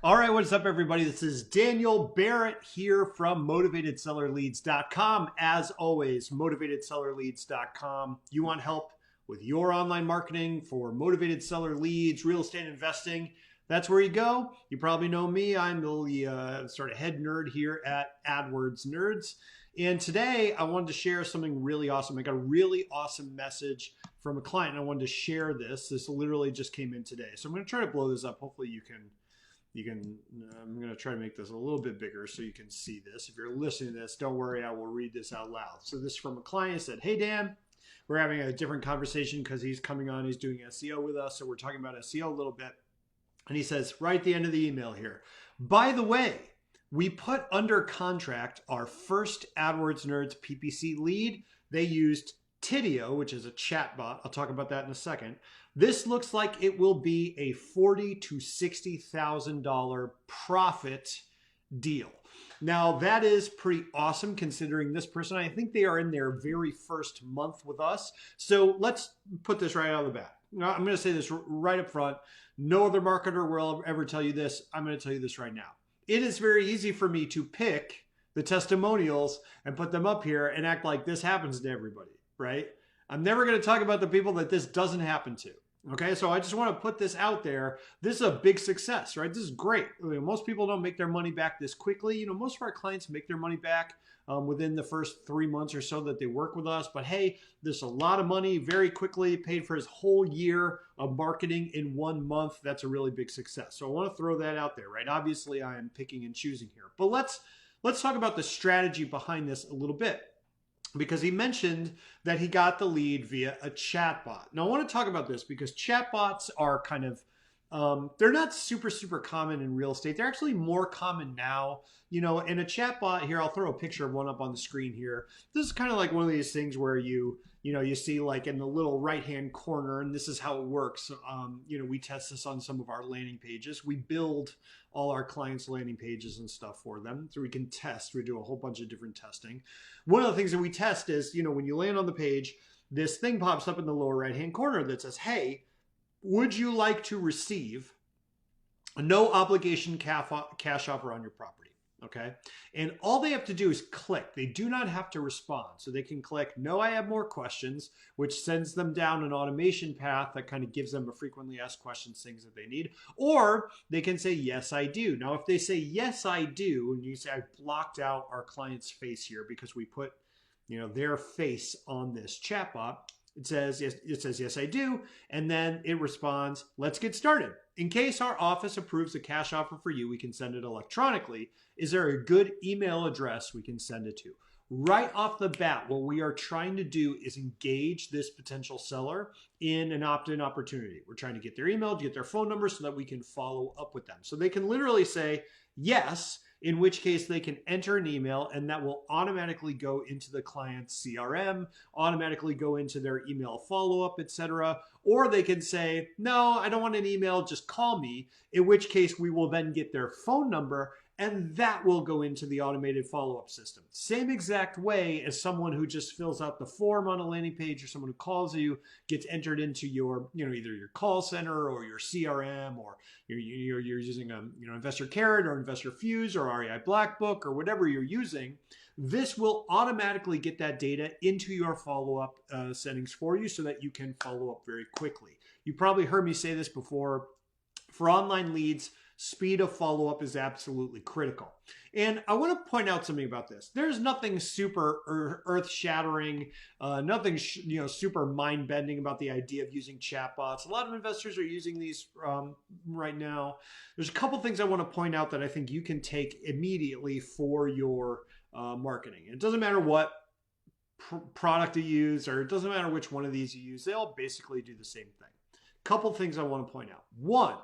All right, what's up, everybody? This is Daniel Barrett here from MotivatedSellerLeads.com. As always, MotivatedSellerLeads.com. You want help with your online marketing for motivated seller leads, real estate investing? That's where you go. You probably know me. I'm the sort of head nerd here at AdWords Nerds. And today I wanted to share something really awesome. I got a really awesome message from a client, and I wanted to share this. This literally just came in today. So I'm going to try to blow this up. Hopefully I'm going to try to make this a little bit bigger so you can see this. If you're listening to this, don't worry, I will read this out loud. So this is from a client. Said, hey, Dan, we're having a different conversation because he's coming on, he's doing SEO with us. So we're talking about SEO a little bit. And he says, right at the end of the email here, by the way, we put under contract our first AdWords Nerds PPC lead. They used Tidio, which is a chatbot. I'll talk about that in a second. This looks like it will be a $40,000 to $60,000 profit deal. Now that is pretty awesome considering this person, I think they are in their very first month with us. So let's put this right out of the bat. Now, I'm going to say this right up front. No other marketer will ever tell you this. I'm going to tell you this right now. It is very easy for me to pick the testimonials and put them up here and act like this happens to everybody, right? I'm never going to talk about the people that this doesn't happen to. Okay, so I just want to put this out there. This is a big success, right? This is great. I mean, most people don't make their money back this quickly. You know, most of our clients make their money back within the first 3 months or so that they work with us. But hey, there's a lot of money very quickly, paid for his whole year of marketing in 1 month. That's a really big success. So I want to throw that out there, right? Obviously, I am picking and choosing here. But let's talk about the strategy behind this a little bit, because he mentioned that he got the lead via a chatbot. Now I want to talk about this because chatbots are kind of, they're not super common in real estate. They're actually more common now. You know, in a chatbot here, I'll throw a picture of one up on the screen here. This is kind of like one of these things where you see like in the little right-hand corner, and this is how it works. We test this on some of our landing pages. We build all our clients' landing pages and stuff for them so we can test. We do a whole bunch of different testing. One of the things that we test is, when you land on the page, this thing pops up in the lower right-hand corner that says, hey, would you like to receive a no obligation cash offer on your property? Okay. And all they have to do is click. They do not have to respond. So they can click, no, I have more questions, which sends them down an automation path that kind of gives them a frequently asked questions, things that they need. Or they can say, yes, I do. Now, if they say, yes, I do, and you say, I blocked out our client's face here because we put, their face on this chatbot. It says, yes, I do. And then it responds, let's get started. In case our office approves a cash offer for you, we can send it electronically. Is there a good email address we can send it to? Right off the bat, what we are trying to do is engage this potential seller in an opt-in opportunity. We're trying to get their email, get their phone number so that we can follow up with them. So they can literally say yes, in which case they can enter an email and that will automatically go into the client's CRM, automatically go into their email follow-up, etc. Or they can say, no, I don't want an email, just call me, in which case we will then get their phone number and that will go into the automated follow-up system. Same exact way as someone who just fills out the form on a landing page or someone who calls you gets entered into your, either your call center or your CRM, or you're using Investor Carrot or Investor Fuse or REI Black Book or whatever you're using. This will automatically get that data into your follow-up settings for you so that you can follow up very quickly. You probably heard me say this before. For online leads, speed of follow-up is absolutely critical. And I want to point out something about this. There's nothing super earth-shattering, nothing super mind-bending about the idea of using chatbots. A lot of investors are using these right now. There's a couple things I want to point out that I think you can take immediately for your marketing. It doesn't matter what product you use, or it doesn't matter which one of these you use. They all basically do the same thing. Couple things I want to point out. One,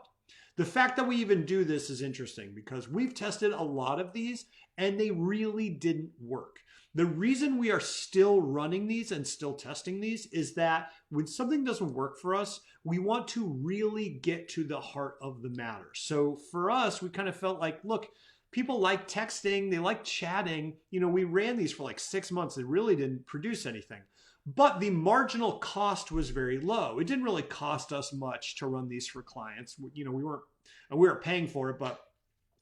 the fact that we even do this is interesting because we've tested a lot of these and they really didn't work. The reason we are still running these and still testing these is that when something doesn't work for us, we want to really get to the heart of the matter. So for us, we kind of felt like, look, people like texting, they like chatting. We ran these for like 6 months. It really didn't produce anything. But the marginal cost was very low. It didn't really cost us much to run these for clients. We weren't paying for it, but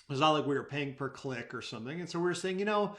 It's not like we were paying per click or something. And so we were saying, you know,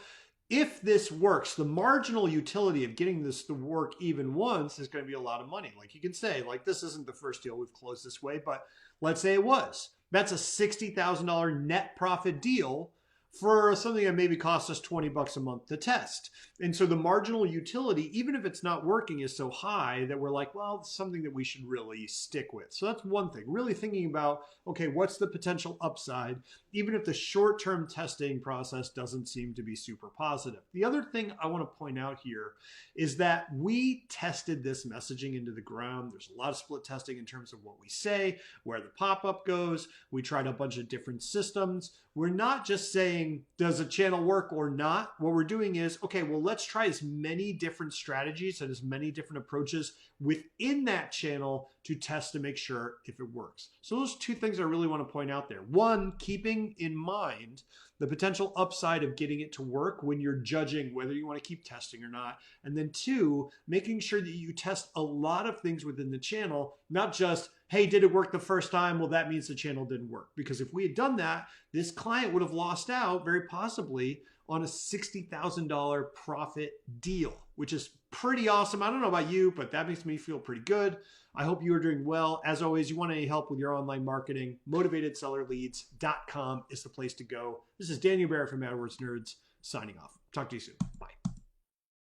if this works, the marginal utility of getting this to work even once is going to be a lot of money. Like you can say, like, this isn't the first deal we've closed this way, but let's say it was. That's a $60,000 net profit deal for something that maybe costs us 20 bucks a month to test. And so the marginal utility, even if it's not working, is so high that we're like, well, it's something that we should really stick with. So that's one thing, really thinking about, okay, what's the potential upside, even if the short-term testing process doesn't seem to be super positive. The other thing I want to point out here is that we tested this messaging into the ground. There's a lot of split testing in terms of what we say, where the pop-up goes. We tried a bunch of different systems. We're not just saying, does a channel work or not? What we're doing is, okay, well, let's try as many different strategies and as many different approaches within that channel to test to make sure if it works. So those two things I really want to point out there. One, keeping in mind the potential upside of getting it to work when you're judging whether you want to keep testing or not. And then two, making sure that you test a lot of things within the channel, not just, hey, did it work the first time? Well, that means the channel didn't work. Because if we had done that, this client would have lost out very possibly on a $60,000 profit deal, which is pretty awesome. I don't know about you, but that makes me feel pretty good. I hope you are doing well. As always, you want any help with your online marketing, motivatedsellerleads.com is the place to go. This is Daniel Barrett from AdWords Nerds signing off. Talk to you soon. Bye.